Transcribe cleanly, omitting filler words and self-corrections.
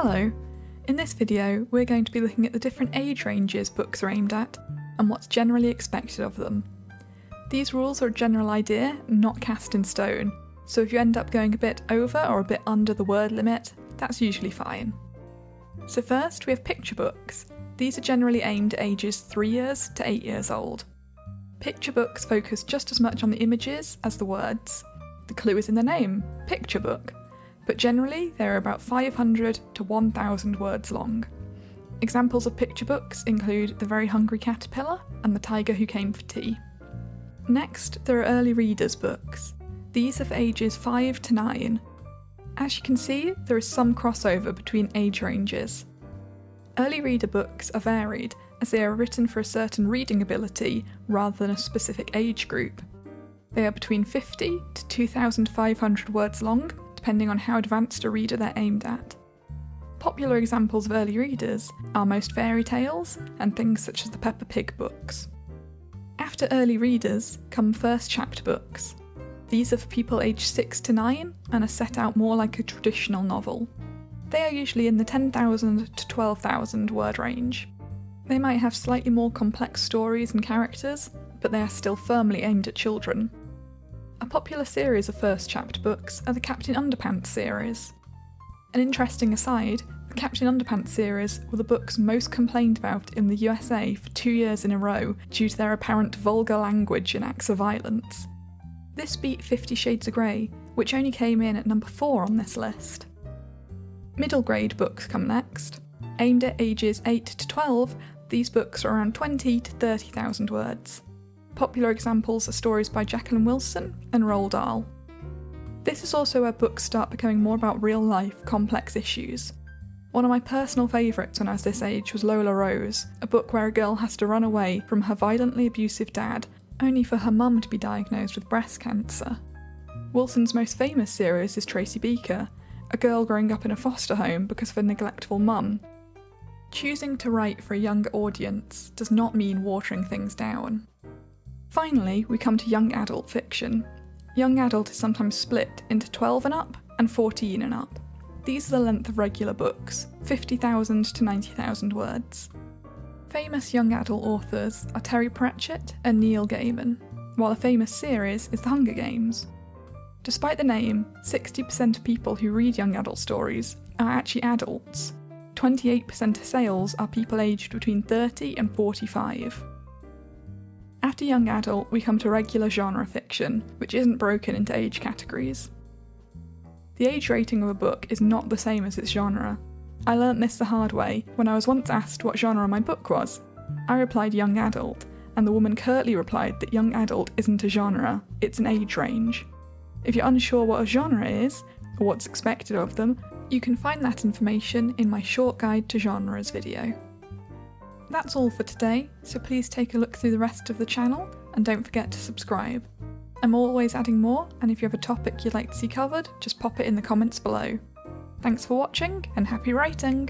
Hello! In this video, we're going to be looking at the different age ranges books are aimed at, and what's generally expected of them. These rules are a general idea, not cast in stone, so if you end up going a bit over or a bit under the word limit, that's usually fine. So first, we have picture books. These are generally aimed at ages 3 years to 8 years old. Picture books focus just as much on the images as the words. The clue is in the name, picture book, but generally they're about 500 to 1,000 words long. Examples of picture books include The Very Hungry Caterpillar and The Tiger Who Came for Tea. Next, there are early readers books. These are for ages 5 to 9. As you can see, there is some crossover between age ranges. Early reader books are varied, as they are written for a certain reading ability rather than a specific age group. They are between 50 to 2,500 words long, depending on how advanced a reader they're aimed at. Popular examples of early readers are most fairy tales and things such as the Peppa Pig books. After early readers come first chapter books. These are for people aged 6 to 9 and are set out more like a traditional novel. They are usually in the 10,000 to 12,000 word range. They might have slightly more complex stories and characters, but they are still firmly aimed at children. A popular series of first chapter books are the Captain Underpants series. An interesting aside, the Captain Underpants series were the books most complained about in the USA for 2 years in a row due to their apparent vulgar language and acts of violence. This beat 50 Shades of Grey, which only came in at number 4 on this list. Middle grade books come next. Aimed at ages 8 to 12, these books are around 20 to 30,000 words. Popular examples are stories by Jacqueline Wilson and Roald Dahl. This is also where books start becoming more about real-life, complex issues. One of my personal favourites when I was this age was Lola Rose, a book where a girl has to run away from her violently abusive dad, only for her mum to be diagnosed with breast cancer. Wilson's most famous series is Tracy Beaker, a girl growing up in a foster home because of a neglectful mum. Choosing to write for a younger audience does not mean watering things down. Finally, we come to young adult fiction. Young adult is sometimes split into 12 and up and 14 and up. These are the length of regular books, 50,000 to 90,000 words. Famous young adult authors are Terry Pratchett and Neil Gaiman, while a famous series is The Hunger Games. Despite the name, 60% of people who read young adult stories are actually adults. 28% of sales are people aged between 30 and 45. After young adult, we come to regular genre fiction, which isn't broken into age categories. The age rating of a book is not the same as its genre. I learnt this the hard way when I was once asked what genre my book was. I replied young adult, and the woman curtly replied that young adult isn't a genre, it's an age range. If you're unsure what a genre is, or what's expected of them, you can find that information in my short guide to genres video. That's all for today, so please take a look through the rest of the channel and don't forget to subscribe. I'm always adding more, and if you have a topic you'd like to see covered, just pop it in the comments below. Thanks for watching and happy writing!